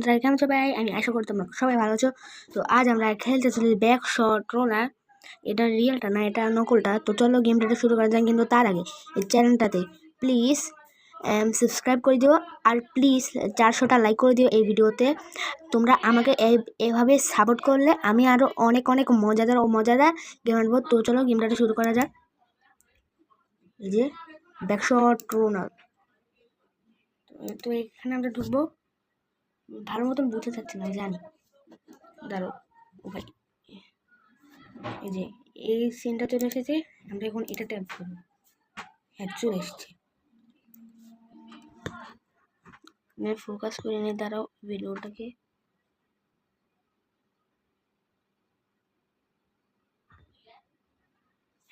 বন্ধুরা কেমন আছো ভাই? আমি আশা করি তোমরা সবাই ভালো আছো। তো আজ আমরা খেলতে চলি ব্যাক শট রোলার। এটা রিয়েলটা না, এটা নকলটা। তো চলো গেমটা শুরু করা যাক, কিন্তু তার আগে এই চ্যানেলটাতে প্লিজ সাবস্ক্রাইব করে দিও, আর প্লিজ 400টা লাইক করে দিও এই ভিডিওতে। তোমরা আমাকে এভাবে সাপোর্ট করলে আমি আরও অনেক অনেক মজাদার গেম আনবো। তো চলো গেমটা শুরু করা যাক। এই যে ব্যাক শট রোলার, তো এখানে আমরা ঢুকবো। ভালো মতন বুঝতে থাকছে না, জানি। দাঁড়ো ও ভাই, এই যে এই সিনটা চলে এসেছে, আমরা এখন এটা ট্যাপ করবো। হ্যাঁ, চলে এসছে। ফোকাস করে নিয়ে দাঁড়াও ভিডিওটাকে।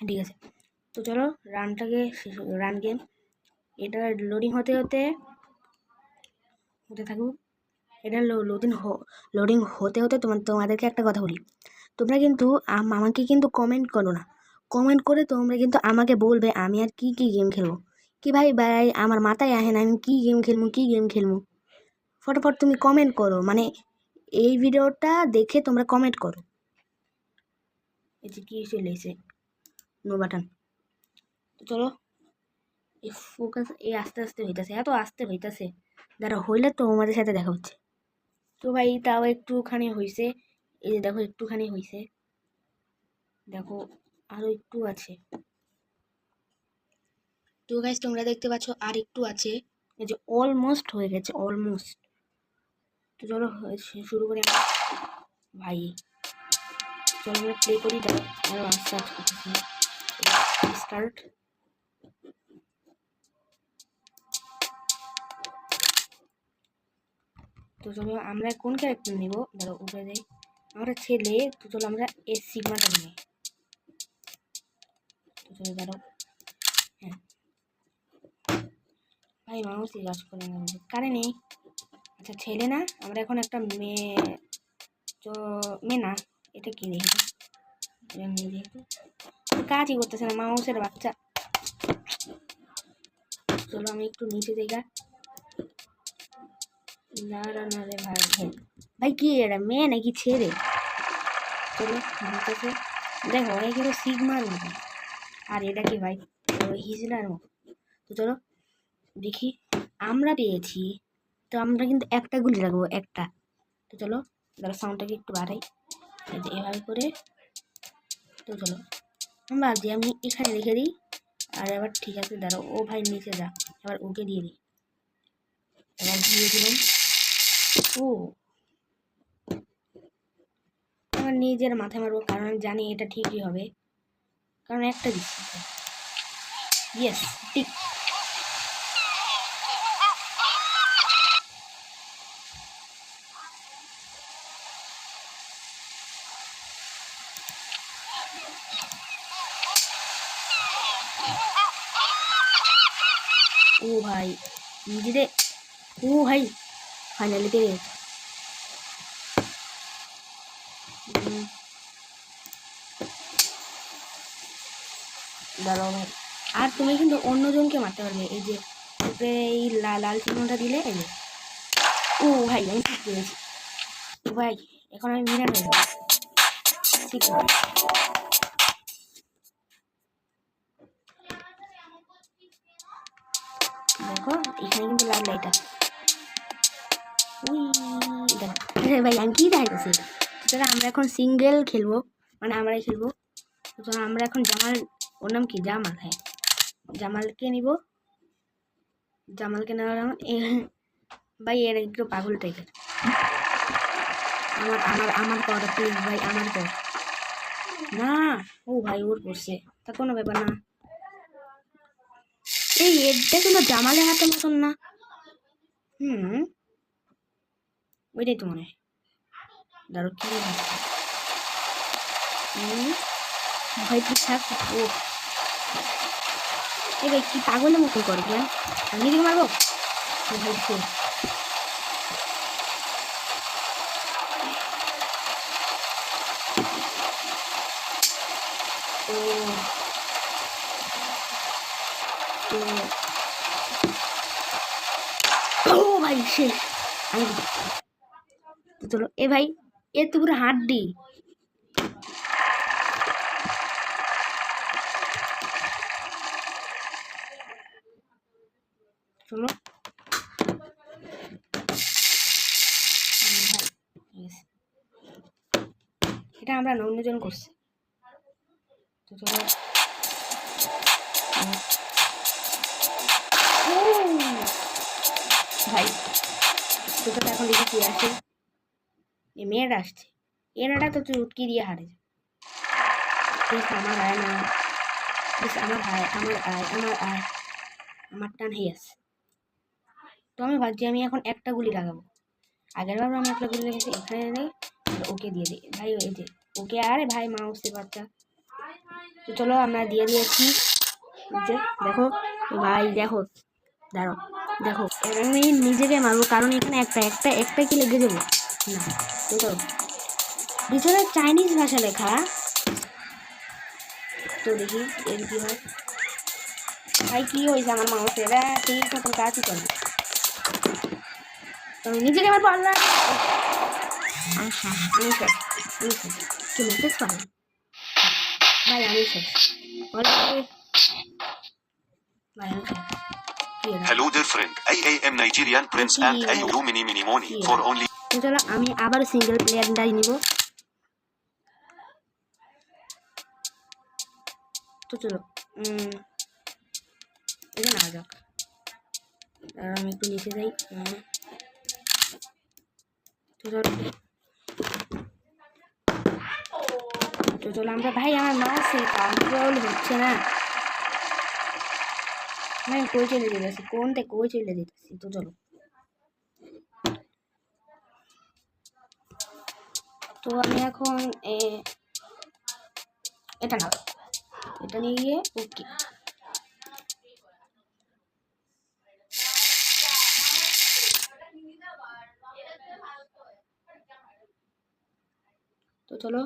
ঠিক আছে, তো চলো রানটাকে রান গেম। এটা লোডিং হতে থাকুক। এটা লোডিং হতে তোমাদেরকে একটা কথা বলি। তোমরা কিন্তু আমাকে কিন্তু কমেন্ট করো না। কমেন্ট করে তোমরা কিন্তু আমাকে বলবে আমি আর কি গেম খেলবো। কি ভাই আমার মাথায় আসে না আমি কি গেম খেলবো। ফটাফট তুমি কমেন্ট করো, মানে এই ভিডিওটা দেখে তোমরা কমেন্ট করো। এই যে কি চলে এসে নো বাটন। তো চলো এই ফোকাস এই আস্তে আস্তে হইতেছে, এত আস্তে হইতেছে। যারা হইলে তো আমাদের সাথে দেখা হচ্ছে। তো ভাই তাও একটুখানি হয়েছে, এই যে দেখো একটুখানি হয়েছে, দেখো আরো একটু আছে। তো গাইস তোমরা দেখতে পাচ্ছ আর একটু আছে, এই যে অলমোস্ট হয়ে গেছে, অলমোস্ট। তো চলো শুরু করি আমরা। ভাই চলো আমরা প্লে করি, দাঁড়ো আরো আস্তে আস্তে করতেছি। স্টার্ট। তো চলো আমরা কোন ক্যারেক্টার নিব, দাঁড়ো উপরে যাই। আমরা ছেলে, তো চলো আমরা এস সিগমাটা নিই। তো চলো দাঁড়ো, হ্যাঁ ভাই মাউসই কাজ করে না, কারে নেই। আচ্ছা ছেলে না, আমরা এখন একটা মেয়ে, তো মেয়ে না, এটা কি দেখি এটা নিয়ে দেখি, কাজই করতেছে না মাউসের বাচ্চা। চলো আমি একটু নিচে দেখা। না না রে ভাই, ভাই কি এটা মেয়ে নাকি ছেলে? চলো বুঝতেছে, দেখো এগুলো সিগমার মতো, আর এটা কি ভাই হিজলার মতো। তো চলো দেখি, আমরা পেয়েছি। তো আমরা কিন্তু একটা গুলি রাখবো, একটা। তো চলো ধরো সাউন্ডটাকে একটু বাড়াই, এভাবে করে। তো চলো আমরা আমি এখানে রেখে দিই। আর এবার ঠিক আছে, দাঁড়াও ও ভাই নিচে যা, এবার ওকে দিয়ে দিই। এবার দিয়ে দিলাম। ও আমার নিজের মাথায় মারবো, কারণ আমি জানি এটা ঠিকই হবে, কারণ একটা দিচ্ছি। ইয়েস, ঠিক। ও ভাই নিজে, ও ভাই ফাইনালি পেরে গেছে। দাঁড়াও ভাই, আর তুমি কিন্তু অন্যজনকে মারতে পারবে। এই যে এই লাল চিহ্নটা দিলে, এই যে। ও ভাই আমি ঠিক করেছি। ও ভাই এখন আমি বিরাট হয়ে যাবো, ঠিক আছে। দেখো এখানে কিন্তু লাল লাইট আছে। ভাই আমি কি দেখাইতেছি। তাহলে আমরা এখন সিঙ্গেল খেলবো, মানে আমরাই খেলবো। তো আমরা এখন জামাল, ওর নাম কি জামাল, হ্যাঁ জামালকে নিব। জামালকে নেওয়ার ভাই এর একটু পাগল টাইপের। আমার আমার আমার পাওয়াটা প্লিজ ভাই, আমার পর না। ও ভাই ওর পড়ছে, তা কোনো ব্যাপার না। এই এরটা কিন্তু জামালের হাতের মতন না। ওইটাই তো মনে হয়। দাঁড়ো কি ভাই তুই থাক। ও এই ভাই কি পাগলের মতন করে কেন, আমি দিকে মারবো ভাই সে। ও ভাই শেষ, আমি তো চলো এ ভাই এর তো পুরো হাড্ডি। চলো এটা আমরা অন্যজন করছি। তো চলো ভাই তোকে এখন দেখি কি আসে। এই মেয়েটা আসছে, এরাটা তো চুটকি দিয়ে হারে। আমার আয় না, আমার আয়, আমার আয়, আমার আয়, আমার টান হয়ে আছে। তো আমি ভাবছি আমি এখন একটা গুলি লাগাবো। আগের বার আমি একটা গুলি লেগেছি, এখানে নেই, ওকে দিয়ে দিই ভাই। এই যে ওকে, আরে ভাই মাউসের বাচ্চা। তো চলো আমরা দিয়ে দিয়েছি। যে দেখো ভাই, দেখো দাঁড়ো, দেখো আমি নিজেকে মারবো, কারণ এখানে একটা কি লেগে যাবো না। তো চলো পিছনে চাইনিজ ভাষা লেখা, তো দেখি এর কি হয়। ভাই কি হয়েছে আমার মাউসের, ঠিক মতন কাজই করে। তো আমি নিজেকে আমার পারলাম, আমি শেষ, কি মেসেজ পারলাম ভাই, আমি শেষ। Hello dear friend, I am Nigerian prince and I do mini money for only. চলো আমি আবার সিঙ্গেল প্লেয়ারটাই নিব। তো চলো এখানে আ যাক, আমি একটু নিচে যাই। তো চলো আমরা, ভাই আমার মাউসে কন্ট্রোল হচ্ছে না, আমি কই চলে যেতেছি, কোনটা কই চলে যেতেছি। তো চলো তো আমি এখন এটা না, এটা নিয়ে গিয়ে ওকে। তো চলো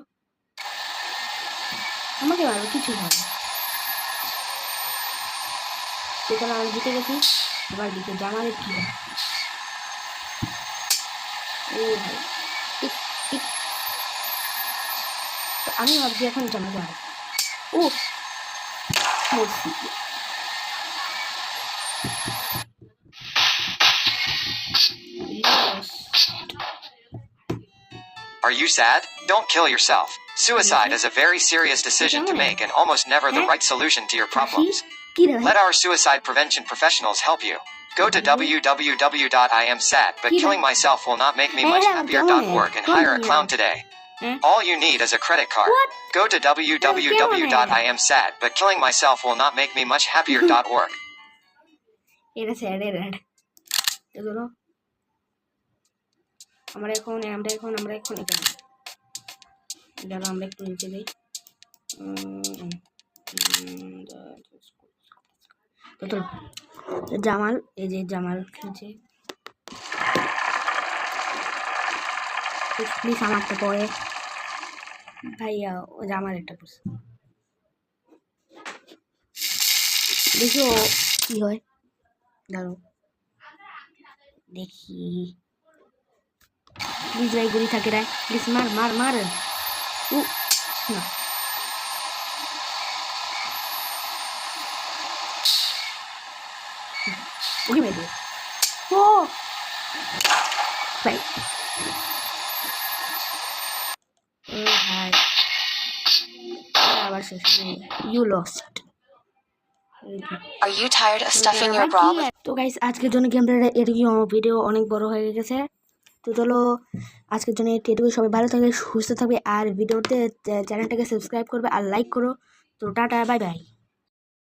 আমাকে মারো, কিছু ভালো। তো চলো আমি জিতে গেছি। এবার দিকে জামালের কি হয়। ভাই তো আমি ভাবছি এখন জামাতে হবে। ও মরছি। Are you sad? Don't kill yourself. Suicide is a very serious decision to make and almost never the right solution to your problems. Let our suicide prevention professionals help you. Go to www.iamsad.butkillingmyself will not make me much happier.org and hire a clown today. All you need is a credit card. Go to www.iamsad.butkillingmyself will not make me much happier.org. এটা sad এর add. এগুলো আমরা এখন এখানে দাঁড়া, আমরা একটু নিচে যাই। তো জামাল, এই যে জামাল খেলছে, প্লিজ আমারটা পরে ভাইয়া, ও জামাল একটা করছে, দেখি ও কি হয়। দাঁড়ো দেখি, প্লিজ ভাই গুলি থাকে রে, প্লিজ মার মার মার। ও না, ওকে মেরে দিও। ও ভাই ভাই আবার শেষ, you lost. Are you tired of stuffing your bra with? তো গাইস আজকের জন্য গেম প্লেটা এটুকুই, ভিডিও অনেক বড় হয়ে গেছে। তো চলো আজকের জন্য এটুকুই, সবাই ভালো থাকবে, সুস্থ থাকবে, আর ভিডিওতে চ্যানেলটাকে সাবস্ক্রাইব করবে আর লাইক করো। তো টাটা, বাই বাই।